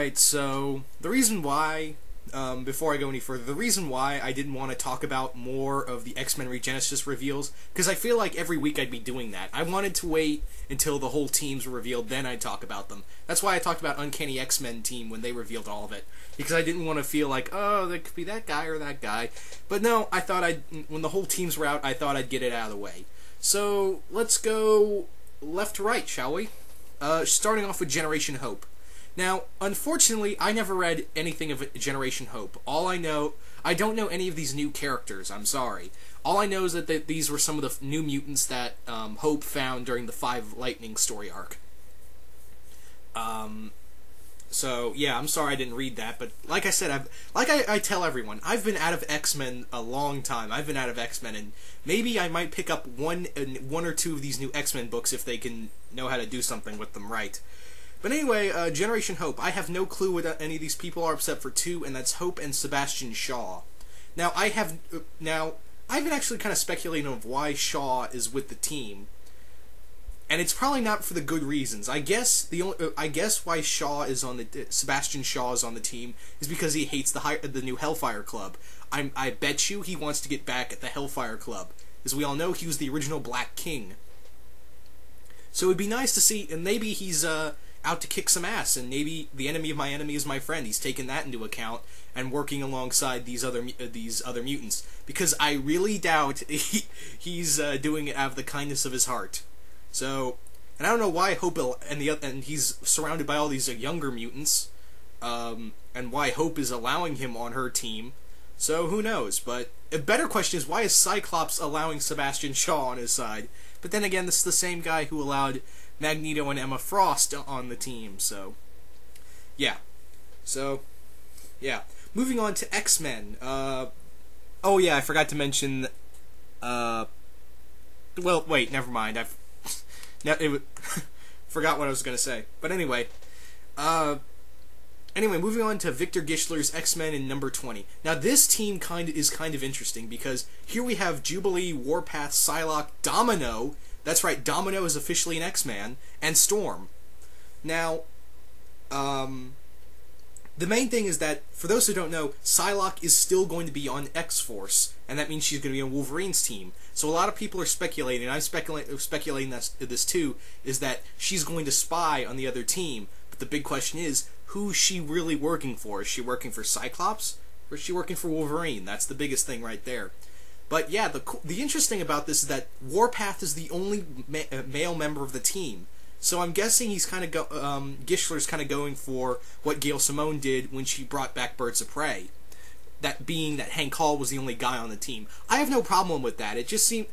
Alright, so the reason why, before I go any further, the reason why I didn't want to talk about more of the X-Men Regenesis reveals, because I feel like every week I'd be doing that. I wanted to wait until the whole teams were revealed, then I'd talk about them. That's why I talked about Uncanny X-Men team when they revealed all of it, because I didn't want to feel like, oh, there could be that guy or that guy. But no, I thought when the whole teams were out, I thought I'd get it out of the way. So, let's go left to right, shall we? Starting off with Generation Hope. Now, unfortunately, I never read anything of Generation Hope. I don't know any of these new characters, I'm sorry. All I know is that these were some of the new mutants that Hope found during the Five Lightning story arc. So, yeah, I'm sorry I didn't read that, but like I said, I tell everyone, I've been out of X-Men a long time. I've been out of X-Men, and maybe I might pick up one or two of these new X-Men books if they can know how to do something with them right. But anyway, Generation Hope. I have no clue what any of these people are except for two, and that's Hope and Sebastian Shaw. Now, I've been actually kind of speculating of why Shaw is with the team, and it's probably not for the good reasons. I guess why Sebastian Shaw is on the team is because he hates the new Hellfire Club. I bet you he wants to get back at the Hellfire Club. As we all know, he was the original Black King. So it'd be nice to see, and maybe he's out to kick some ass, and maybe the enemy of my enemy is my friend. He's taken that into account and working alongside these other mutants, because I really doubt he's doing it out of the kindness of his heart. So, and I don't know why Hope and he's surrounded by all these younger mutants, and why Hope is allowing him on her team. So who knows? But a better question is, why is Cyclops allowing Sebastian Shaw on his side? But then again, this is the same guy who allowed Magneto and Emma Frost on the team, so yeah. Moving on to X-Men. Oh yeah, I forgot to mention. Well, wait, never mind. Forgot what I was gonna say. But anyway, moving on to Victor Gischler's X-Men in number 20. Now, this team is kind of interesting, because here we have Jubilee, Warpath, Psylocke, Domino. That's right, Domino is officially an X-Man, and Storm. Now, the main thing is that, for those who don't know, Psylocke is still going to be on X-Force, and that means she's going to be on Wolverine's team. So a lot of people are speculating, and I'm speculating this too, is that she's going to spy on the other team. But the big question is, who's she really working for? Is she working for Cyclops, or is she working for Wolverine? That's the biggest thing right there. But yeah, the interesting about this is that Warpath is the only male member of the team. So I'm guessing he's kind of Gischler's kind of going for what Gail Simone did when she brought back Birds of Prey. That being that Hank Hall was the only guy on the team. I have no problem with that. It just seemed...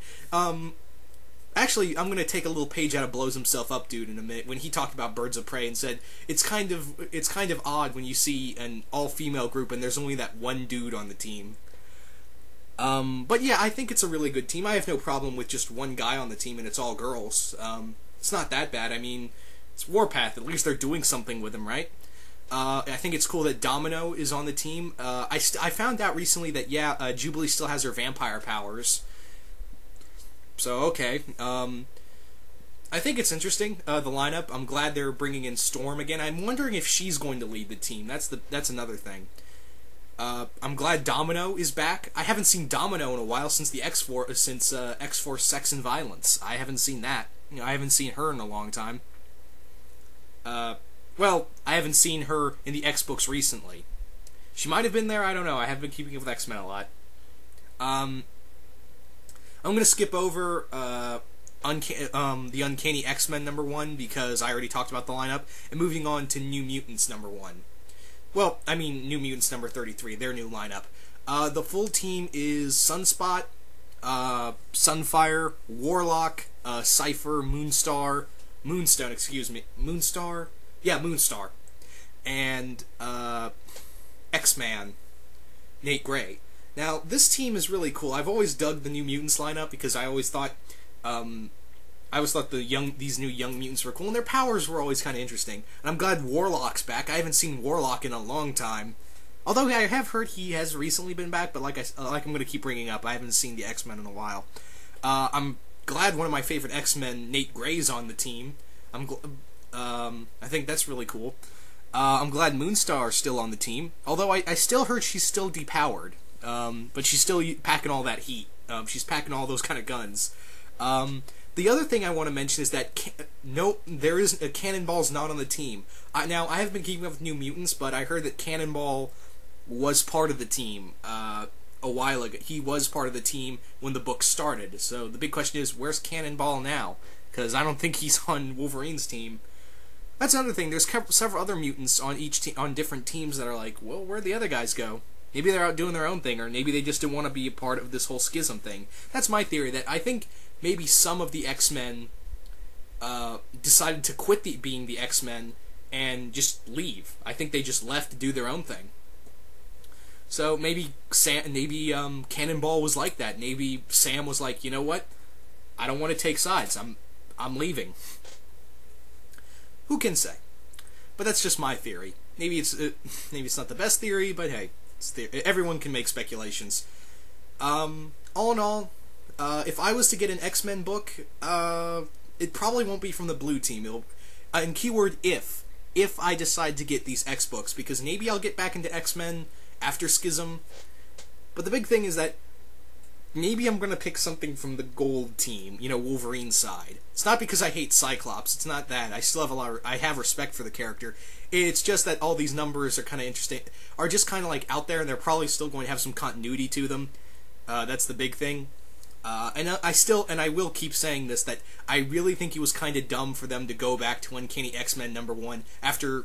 Actually, I'm going to take a little page out of Blows Himself Up Dude in a minute, when he talked about Birds of Prey and said, it's kind of odd when you see an all-female group and there's only that one dude on the team. But yeah, I think it's a really good team. I have no problem with just one guy on the team and it's all girls. It's not that bad. I mean, it's Warpath. At least they're doing something with him, right? I think it's cool that Domino is on the team. I found out recently that, yeah, Jubilee still has her vampire powers. So, okay. I think it's interesting, the lineup. I'm glad they're bringing in Storm again. I'm wondering if she's going to lead the team. That's another thing. I'm glad Domino is back. I haven't seen Domino in a while since X-Force Sex and Violence. I haven't seen that. You know, I haven't seen her in a long time. Well, I haven't seen her in the X-books recently. She might have been there, I don't know. I have been keeping up with X-Men a lot. I'm going to skip over the Uncanny X-Men number 1, because I already talked about the lineup, and moving on to New Mutants number 1. Well, I mean New Mutants number 33, their new lineup. The full team is Sunspot, Sunfire, Warlock, Cypher, Moonstar, Moonstone, excuse me, Moonstar? Yeah, Moonstar. And, X-Man, Nate Gray. Now, this team is really cool. I've always dug the New Mutants lineup, because I always thought, these new Young Mutants were cool, and their powers were always kind of interesting. And I'm glad Warlock's back. I haven't seen Warlock in a long time. Although I have heard he has recently been back, but like I'm going to keep bringing up, I haven't seen the X-Men in a while. I'm glad one of my favorite X-Men, Nate Gray's on the team. I think that's really cool. I'm glad Moonstar's still on the team, although I still heard she's still depowered. But she's still packing all that heat. She's packing all those kind of guns. The other thing I want to mention is that there is Cannonball's not on the team. Now I haven't been keeping up with New Mutants, but I heard that Cannonball was part of the team a while ago. He was part of the team when the book started. So the big question is, where's Cannonball now? Because I don't think he's on Wolverine's team. That's another thing. There's several other mutants on on different teams that are like, well, where'd the other guys go? Maybe they're out doing their own thing, or maybe they just didn't want to be a part of this whole schism thing. That's my theory, that I think maybe some of the X-Men decided to quit being the X-Men and just leave. I think they just left to do their own thing. So maybe Cannonball was like that. Maybe Sam was like, you know what? I don't want to take sides. I'm leaving. Who can say? But that's just my theory. Maybe it's not the best theory, but hey. Everyone can make speculations. All in all, if I was to get an X-Men book, it probably won't be from the blue team. And keyword if I decide to get these X books, because maybe I'll get back into X-Men after Schism. But the big thing is that maybe I'm gonna pick something from the gold team, Wolverine's side. It's not because I hate Cyclops. It's not that. I still have I have respect for the character. It's just that all these numbers are kind of interesting, are just kind of like out there, and they're probably still going to have some continuity to them. That's the big thing. And I will keep saying this, that I really think it was kind of dumb for them to go back to Uncanny X-Men #1 after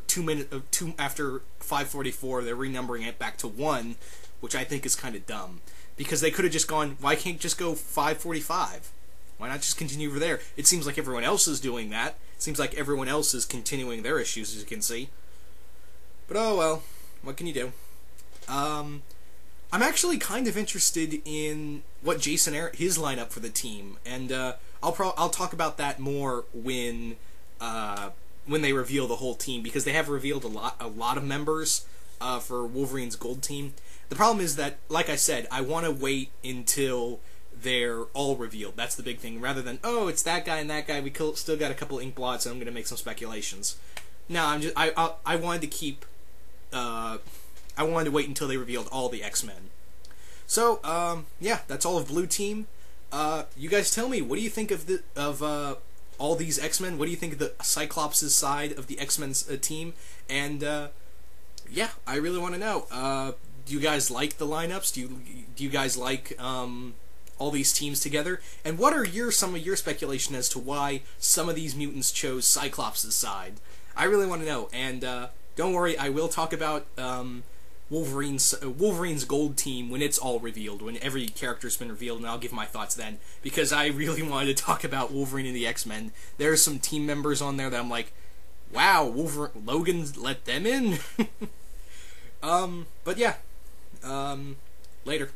after 544. They're renumbering it back to 1, which I think is kind of dumb, because they could have just gone, why can't you just go 545? Why not just continue over there? It seems like everyone else is doing that. It seems like everyone else is continuing their issues, as you can see. But oh well, what can you do? I'm actually kind of interested in what Jason his lineup for the team, and I'll talk about that more when they reveal the whole team, because they have revealed a lot of members for Wolverine's Gold team. The problem is that, like I said, I want to wait until they're all revealed. That's the big thing, rather than, oh, it's that guy and that guy. We still got a couple ink blots, and I'm going to make some speculations. No, I wanted to keep. I wanted to wait until they revealed all the X-Men. So, yeah, that's all of Blue Team. You guys tell me, what do you think of all these X-Men? What do you think of the Cyclops' side of the X-Men's team? And yeah, I really want to know. Do you guys like the lineups? Do you guys like all these teams together? And what are some of your speculation as to why some of these mutants chose Cyclops' side? I really want to know. And don't worry, I will talk about Wolverine's Gold team when it's all revealed, when every character's been revealed, and I'll give my thoughts then, because I really wanted to talk about Wolverine and the X-Men. There are some team members on there that I'm like, wow, Logan let them in? But yeah, later.